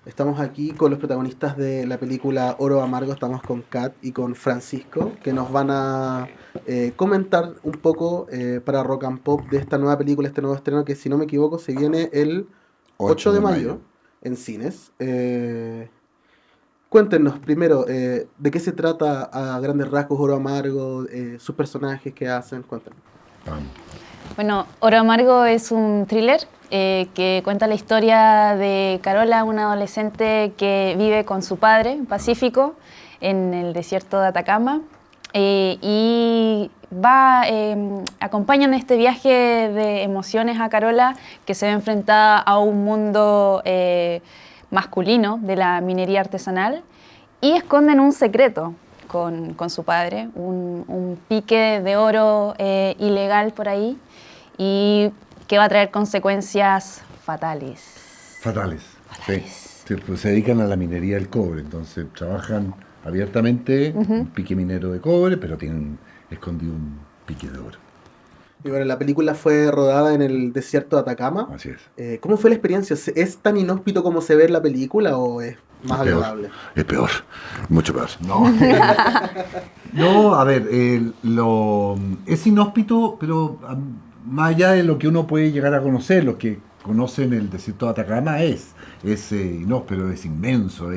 Estamos aquí con los protagonistas de la película Oro Amargo. Estamos con Kat y con Francisco, que nos van a comentar un poco para Rock and Pop de esta nueva película, este nuevo estreno que, si no me equivoco, se viene el 8 8 de de mayo. mayo en cines. Cuéntenos primero de qué se trata a grandes rasgos Oro Amargo, sus personajes que hacen. Cuéntenos. Vamos. Bueno, Oro Amargo es un thriller que cuenta la historia de Carola, una adolescente que vive con su padre, Pacífico, en el desierto de Atacama. Y acompañan este viaje de emociones a Carola, que se ve enfrentada a un mundo masculino de la minería artesanal, y esconden un secreto con su padre, un pique de oro ilegal por ahí, y que va a traer consecuencias fatales. Fatales. Sí. Sí, pues se dedican a la minería del cobre, entonces trabajan abiertamente un pique minero de cobre, pero tienen escondido un pique de oro. Y bueno, la película fue rodada en el desierto de Atacama. Así es. ¿Cómo fue la experiencia? ¿Es tan inhóspito como se ve en la película o es más Es peor, agradable? es peor, mucho peor. No, no, a ver, es inhóspito, pero más allá de lo que uno puede llegar a conocer, los que conocen el desierto de Atacama es inhóspito, es inmenso,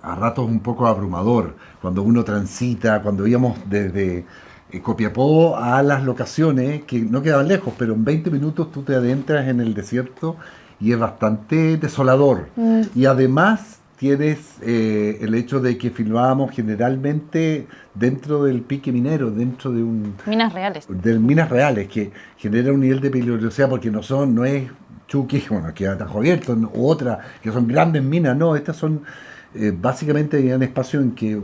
a ratos un poco abrumador. Cuando uno transita, cuando íbamos desde Copiapó a las locaciones, que no quedaban lejos, pero en 20 minutos tú te adentras en el desierto y es bastante desolador. Y además tienes el hecho de que filmábamos generalmente dentro del pique minero, dentro de Minas reales. de minas reales, que genera un nivel de peligrosidad porque no es Chucky, bueno, que atajo abierto, u otra, que son grandes minas, no, estas son básicamente había espacio en que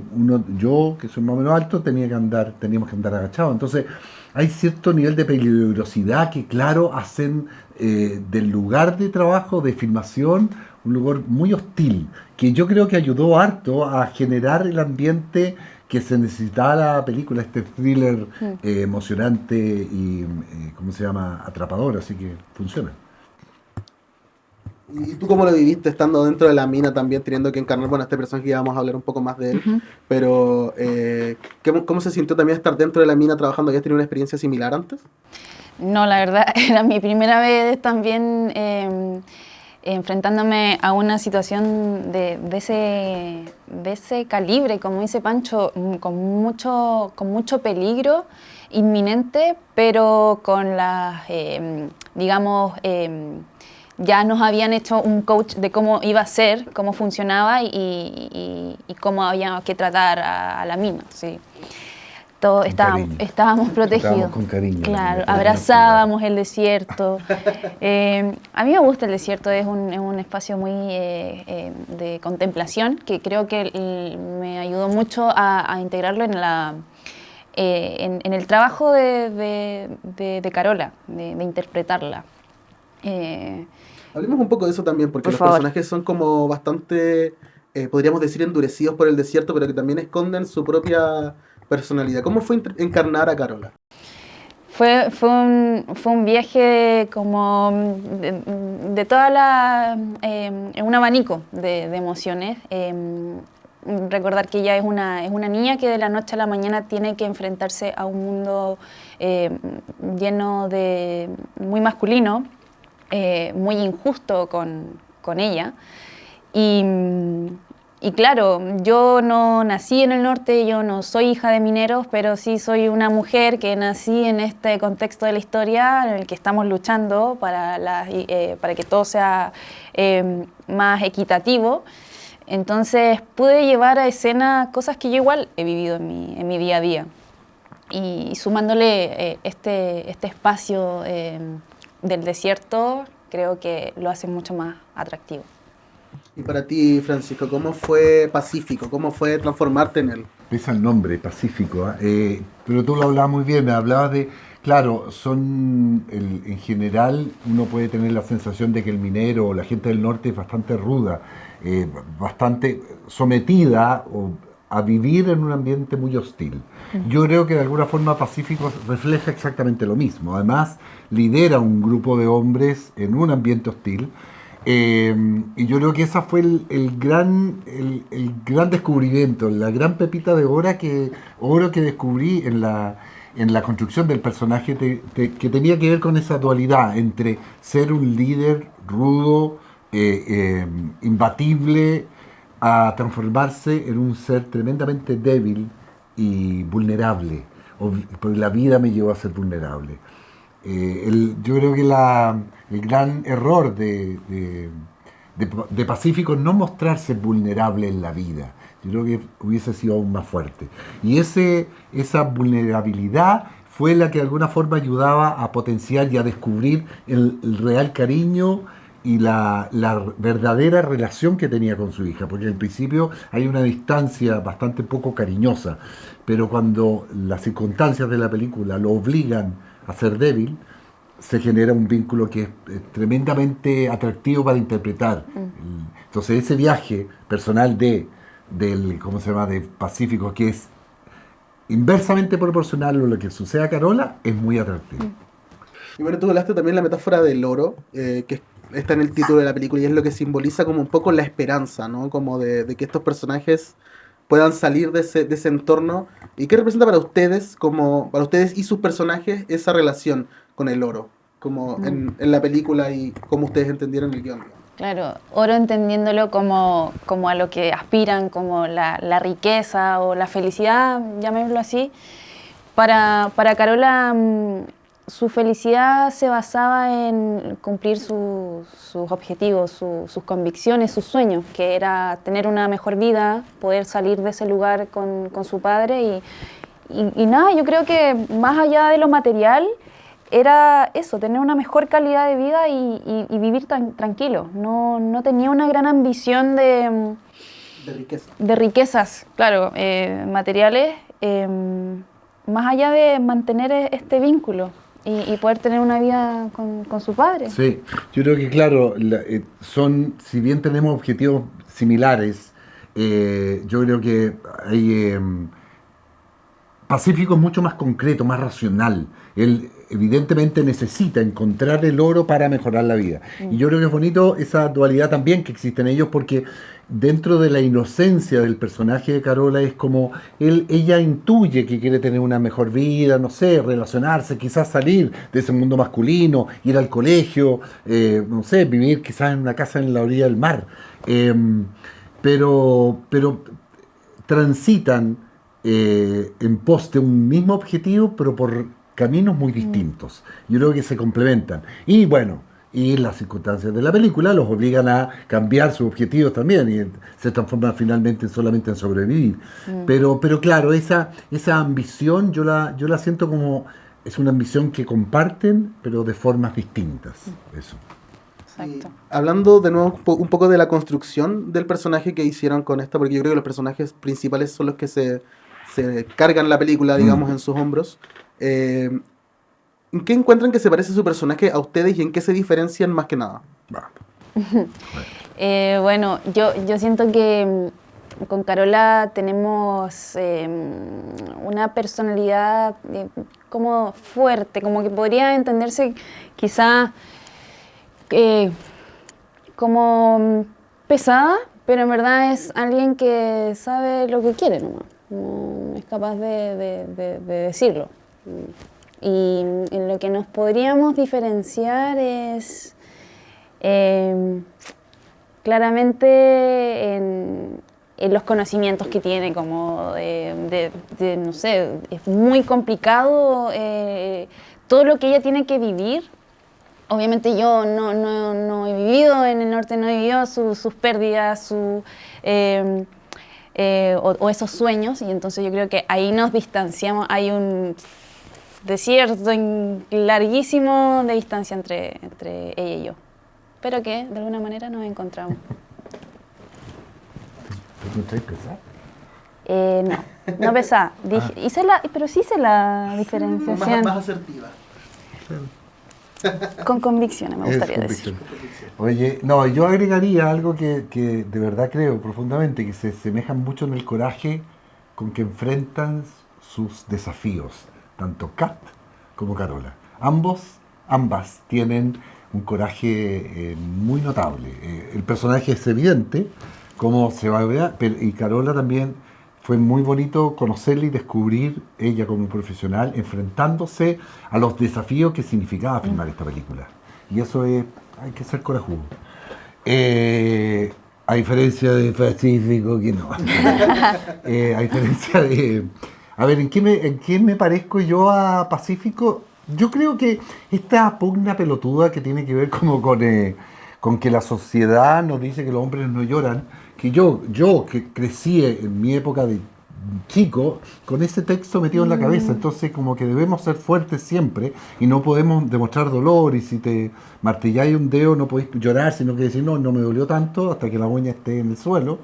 yo, que soy más o menos alto, teníamos que andar agachados. Entonces, hay cierto nivel de peligrosidad que, claro, hacen del lugar de trabajo, de filmación, un lugar muy hostil, que yo creo que ayudó harto a generar el ambiente que se necesitaba la película, este thriller emocionante y, ¿cómo se llama?, atrapador, así que funciona. ¿Y tú cómo lo viviste estando dentro de la mina también, teniendo que encarnar, bueno, a este personaje que ya vamos a hablar un poco más de él, pero ¿cómo se sintió también estar dentro de la mina trabajando? ¿Habías tenido una experiencia similar antes? No, la verdad, era mi primera vez también enfrentándome a una situación de ese calibre, como dice Pancho, con mucho peligro inminente, pero con las, digamos, ya nos habían hecho un coach de cómo iba a ser, cómo funcionaba y cómo había que tratar a la mina, sí. Estábamos protegidos. Estábamos con cariño. Claro, abrazábamos el desierto. A mí me gusta el desierto, es un espacio muy de contemplación que creo que me ayudó mucho a integrarlo en el trabajo de Carola, de interpretarla. Hablemos un poco de eso también, porque Por los favor. personajes son como bastante, podríamos decir, endurecidos por el desierto, pero que también esconden su propia personalidad. ¿Cómo fue encarnar a Carola? Fue un viaje como de toda un abanico de emociones. Recordar que ella es una niña que de la noche a la mañana tiene que enfrentarse a un mundo lleno de muy masculino, muy injusto con ella. Y claro, yo no nací en el norte, yo no soy hija de mineros, pero sí soy una mujer que nací en este contexto de la historia en el que estamos luchando para que todo sea más equitativo. Entonces pude llevar a escena cosas que yo igual he vivido en mi día a día. Y sumándole este espacio del desierto, creo que lo hace mucho más atractivo. Y para ti, Francisco, ¿cómo fue Pacífico? ¿Cómo fue transformarte en él? Pesa el nombre, Pacífico, pero tú lo hablabas muy bien, hablabas de, claro, en general uno puede tener la sensación de que el minero o la gente del norte es bastante ruda, bastante sometida a vivir en un ambiente muy hostil. Yo creo que de alguna forma Pacífico refleja exactamente lo mismo, además lidera un grupo de hombres en un ambiente hostil, Y yo creo que ese fue el gran descubrimiento, la gran pepita de oro que descubrí en la construcción del personaje, que tenía que ver con esa dualidad entre ser un líder rudo, imbatible, a transformarse en un ser tremendamente débil y vulnerable. Porque la vida me llevó a ser vulnerable. Yo creo que el gran error de Pacífico es no mostrarse vulnerable en la vida. Yo creo que hubiese sido aún más fuerte. Y esa vulnerabilidad fue la que de alguna forma ayudaba a potenciar y a descubrir el real cariño y la verdadera relación que tenía con su hija, porque al principio hay una distancia bastante poco cariñosa, pero cuando las circunstancias de la película lo obligan a ser débil, se genera un vínculo que es tremendamente atractivo para interpretar. Entonces ese viaje personal ¿cómo se llama?, de Pacífico, que es inversamente proporcional a lo que sucede a Carola, es muy atractivo. Y bueno, tú hablaste también la metáfora del oro, que está en el título de la película, y es lo que simboliza como un poco la esperanza, ¿no? Como de que estos personajes puedan salir de ese entorno. ¿Y qué representa para ustedes, como para ustedes y sus personajes, esa relación con el oro? Como en la película y como ustedes entendieron el guión. Claro, oro entendiéndolo como a lo que aspiran, como la riqueza o la felicidad, llamémoslo así. Para Carola, su felicidad se basaba en cumplir sus objetivos, sus convicciones, sus sueños, que era tener una mejor vida, poder salir de ese lugar con su padre y nada, yo creo que más allá de lo material, era eso, tener una mejor calidad de vida y vivir tranquilo. No tenía una gran ambición de riquezas, claro, materiales, más allá de mantener este vínculo y poder tener una vida con su padre. Sí, yo creo que claro, si bien tenemos objetivos similares, yo creo que hay... Pacífico es mucho más concreto, más racional. Él evidentemente necesita encontrar el oro para mejorar la vida. Y yo creo que es bonito esa dualidad también que existe en ellos, porque dentro de la inocencia del personaje de Carola es como ella intuye que quiere tener una mejor vida, no sé, relacionarse, quizás salir de ese mundo masculino, ir al colegio, no sé, vivir quizás en una casa en la orilla del mar. Pero transitan en pos de un mismo objetivo, pero por caminos muy distintos. Yo creo que se complementan. Y bueno, y las circunstancias de la película los obligan a cambiar sus objetivos también y se transforman finalmente solamente en sobrevivir. Pero claro, esa ambición yo la siento como es una ambición que comparten, pero de formas distintas. Eso. Exacto. Hablando de nuevo un poco de la construcción del personaje que hicieron con esta, porque yo creo que los personajes principales son los que se cargan la película, digamos, en sus hombros. ¿En qué encuentran que se parece su personaje a ustedes y en qué se diferencian más que nada? Bueno, yo siento que con Carola tenemos una personalidad como fuerte, como que podría entenderse quizá como pesada, pero en verdad es alguien que sabe lo que quiere nomás. Es capaz de decirlo. Y en lo que nos podríamos diferenciar es claramente en los conocimientos que tiene, como no sé, es muy complicado todo lo que ella tiene que vivir. Obviamente yo no he vivido en el norte, no he vivido sus pérdidas, o esos sueños, y entonces yo creo que ahí nos distanciamos, hay un desierto larguísimo de distancia entre ella y yo, pero que de alguna manera nos encontramos. ¿Tú estás pesada? No pesada, pero sí hice la diferenciación. Más asertiva. Con convicciones, me gustaría decir. Oye, no, yo agregaría algo que de verdad creo profundamente, que se semejan mucho en el coraje con que enfrentan sus desafíos, tanto Kat como Carola. Ambas tienen un coraje muy notable. El personaje es evidente, cómo se va a ver, y Carola también fue muy bonito conocerla y descubrir ella como profesional, enfrentándose a los desafíos que significaba filmar esta película. Y eso es, hay que ser corajudo. A diferencia de Pacífico, que no. A diferencia de... A ver, ¿en qué me parezco yo a Pacífico? Yo creo que esta pugna pelotuda que tiene que ver como con que la sociedad nos dice que los hombres no lloran, que yo que crecí en mi época de chico con ese texto metido en la cabeza, entonces como que debemos ser fuertes siempre y no podemos demostrar dolor, y si te martilláis un dedo no podéis llorar, sino que decir no me dolió tanto hasta que la uña esté en el suelo.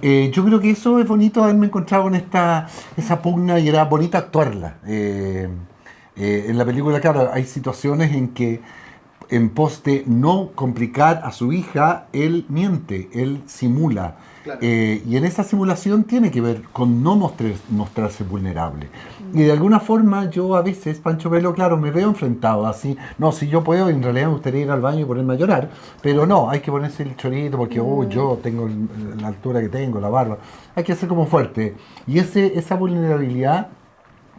Yo creo que eso es bonito, haberme encontrado con esa pugna, y era bonito actuarla. En la película, claro, hay situaciones en que en pos de no complicar a su hija, él miente, él simula. Claro. Y en esa simulación tiene que ver con no mostrarse vulnerable. Y de alguna forma yo a veces, Pancho Velo, claro, me veo enfrentado así. No, si yo puedo, en realidad me gustaría ir al baño y ponerme a llorar, pero no, hay que ponerse el chorito porque yo tengo la altura que tengo, la barba. Hay que ser como fuerte. Y esa vulnerabilidad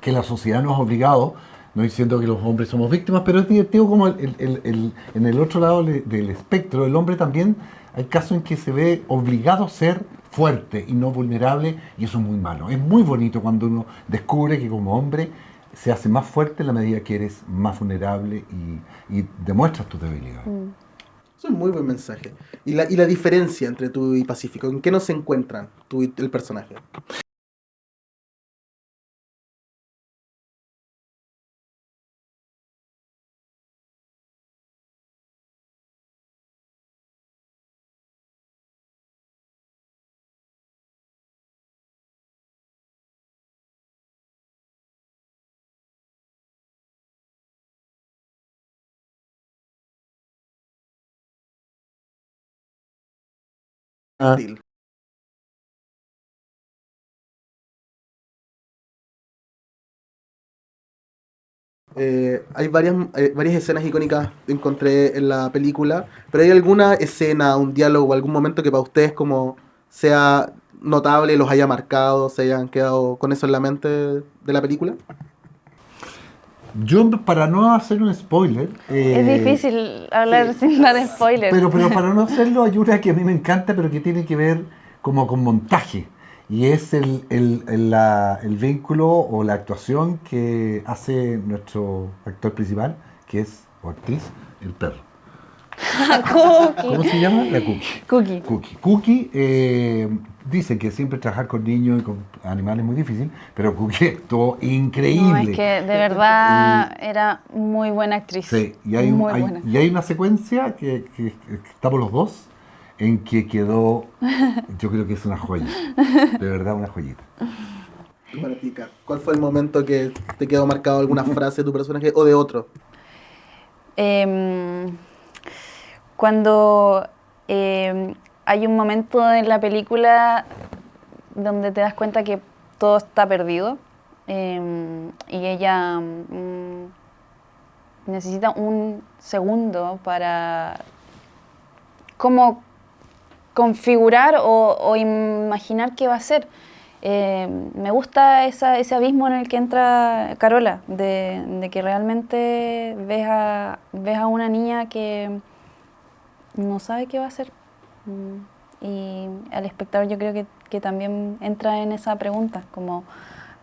que la sociedad nos ha obligado, no diciendo que los hombres somos víctimas, pero es divertido como en el otro lado del espectro, el hombre también, hay casos en que se ve obligado a ser fuerte y no vulnerable, y eso es muy malo. Es muy bonito cuando uno descubre que como hombre se hace más fuerte en la medida que eres más vulnerable y demuestras tu debilidad. Eso es un muy buen mensaje. ¿Y la diferencia entre tú y Pacífico? ¿En qué no se encuentran tú y el personaje? Hay varias escenas icónicas que encontré en la película, pero ¿hay alguna escena, un diálogo o algún momento que para ustedes como sea notable, los haya marcado, se hayan quedado con eso en la mente de la película? Yo, para no hacer un spoiler... es difícil hablar sin dar spoilers. Pero para no hacerlo, hay una que a mí me encanta, pero que tiene que ver como con montaje. Y es el vínculo o la actuación que hace nuestro actor principal, que es, o actriz, el perro. Cookie. ¿Cómo se llama? La Cookie. Cookie. Cookie dice que siempre trabajar con niños y con animales es muy difícil, pero Cookie actuó increíble. No, es que de verdad era muy buena actriz. Sí, y hay una secuencia que estamos los dos, en que quedó, yo creo que es una joya, de verdad una joyita. Para ti, Kat, ¿cuál fue el momento que te quedó marcado alguna frase de tu personaje o de otro? Cuando hay un momento en la película donde te das cuenta que todo está perdido y ella necesita un segundo para como configurar o imaginar qué va a ser. Me gusta ese abismo en el que entra Carola, de que realmente ves a una niña que no sabe qué va a hacer. Y al espectador yo creo que también entra en esa pregunta, como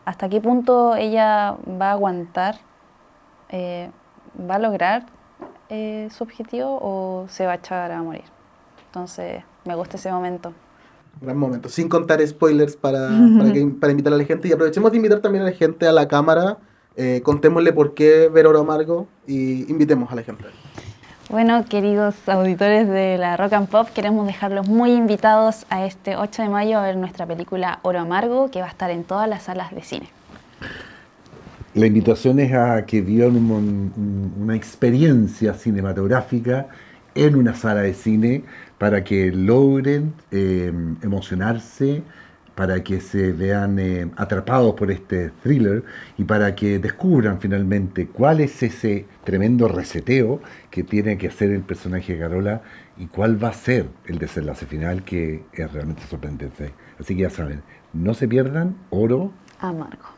hasta qué punto ella va a aguantar, va a lograr su objetivo o se va a echar a morir. Entonces me gusta ese momento. Gran momento, sin contar spoilers para invitar a la gente, y aprovechemos de invitar también a la gente a la cámara, contémosle por qué ver Oro Amargo y invitemos a la gente. Bueno, queridos auditores de la Rock and Pop, queremos dejarlos muy invitados a este 8 de mayo a ver nuestra película Oro Amargo, que va a estar en todas las salas de cine. La invitación es a que vivan una experiencia cinematográfica en una sala de cine para que logren emocionarse para que se vean atrapados por este thriller y para que descubran finalmente cuál es ese tremendo reseteo que tiene que hacer el personaje de Carola y cuál va a ser el desenlace final, que es realmente sorprendente. Así que ya saben, no se pierdan Oro Amargo.